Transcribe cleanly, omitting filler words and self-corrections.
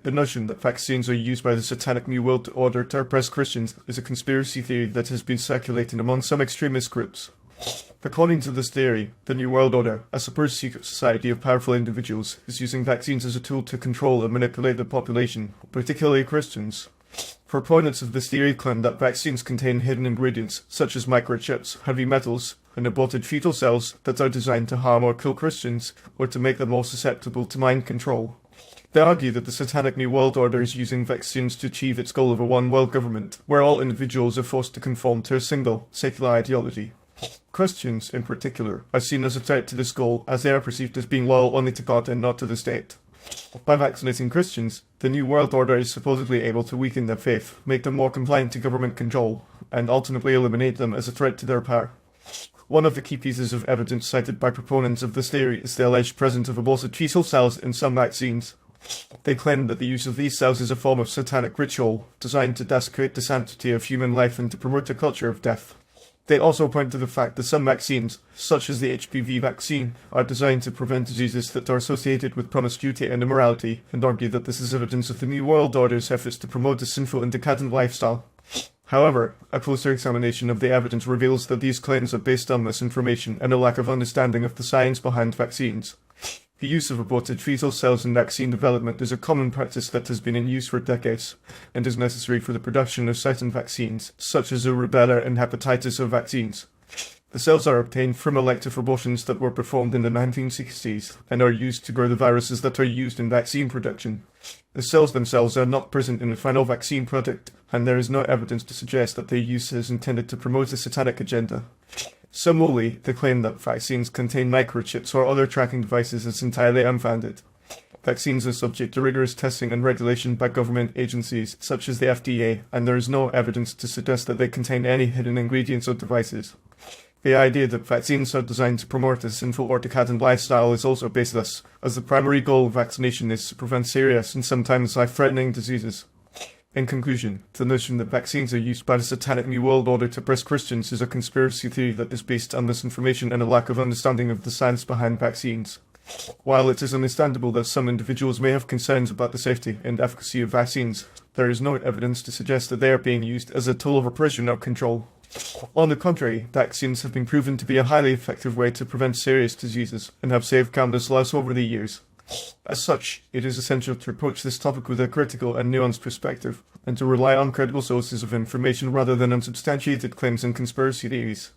The notion that vaccines are used by the Satanic New World Order to oppress Christians is a conspiracy theory that has been circulating among some extremist groups. According to this theory, the New World Order, a supposed secret society of powerful individuals, is using vaccines as a tool to control and manipulate the population, particularly Christians. Proponents of this theory claim that vaccines contain hidden ingredients, such as microchips, heavy metals, and aborted fetal cells that are designed to harm or kill Christians, or to make them more susceptible to mind control. They argue that the Satanic New World Order is using vaccines to achieve its goal of a one-world government, where all individuals are forced to conform to a single, secular ideology. Christians, in particular, are seen as a threat to this goal, as they are perceived as being loyal only to God and not to the state. By vaccinating Christians, the New World Order is supposedly able to weaken their faith, make them more compliant to government control, and ultimately eliminate them as a threat to their power. One of the key pieces of evidence cited by proponents of this theory is the alleged presence of aborted fetal cells in some vaccines. They claim that the use of these cells is a form of satanic ritual, designed to desecrate the sanctity of human life and to promote a culture of death. They also point to the fact that some vaccines, such as the HPV vaccine, are designed to prevent diseases that are associated with promiscuity and immorality, and argue that this is evidence of the New World Order's efforts to promote a sinful and decadent lifestyle. However, a closer examination of the evidence reveals that these claims are based on misinformation and a lack of understanding of the science behind vaccines. The use of aborted fetal cells in vaccine development is a common practice that has been in use for decades, and is necessary for the production of certain vaccines, such as the rubella and hepatitis C vaccines. The cells are obtained from elective abortions that were performed in the 1960s, and are used to grow the viruses that are used in vaccine production. The cells themselves are not present in the final vaccine product, and there is no evidence to suggest that their use is intended to promote a satanic agenda. Similarly, the claim that vaccines contain microchips or other tracking devices is entirely unfounded. Vaccines are subject to rigorous testing and regulation by government agencies such as the FDA, and there is no evidence to suggest that they contain any hidden ingredients or devices. The idea that vaccines are designed to promote a sinful or decadent lifestyle is also baseless, as the primary goal of vaccination is to prevent serious and sometimes life-threatening diseases. In conclusion, the notion that vaccines are used by the Satanic New World Order to oppress Christians is a conspiracy theory that is based on misinformation and a lack of understanding of the science behind vaccines. While it is understandable that some individuals may have concerns about the safety and efficacy of vaccines, there is no evidence to suggest that they are being used as a tool of oppression or control. On the contrary, vaccines have been proven to be a highly effective way to prevent serious diseases and have saved countless lives over the years. As such, it is essential to approach this topic with a critical and nuanced perspective, and to rely on credible sources of information rather than unsubstantiated claims and conspiracy theories.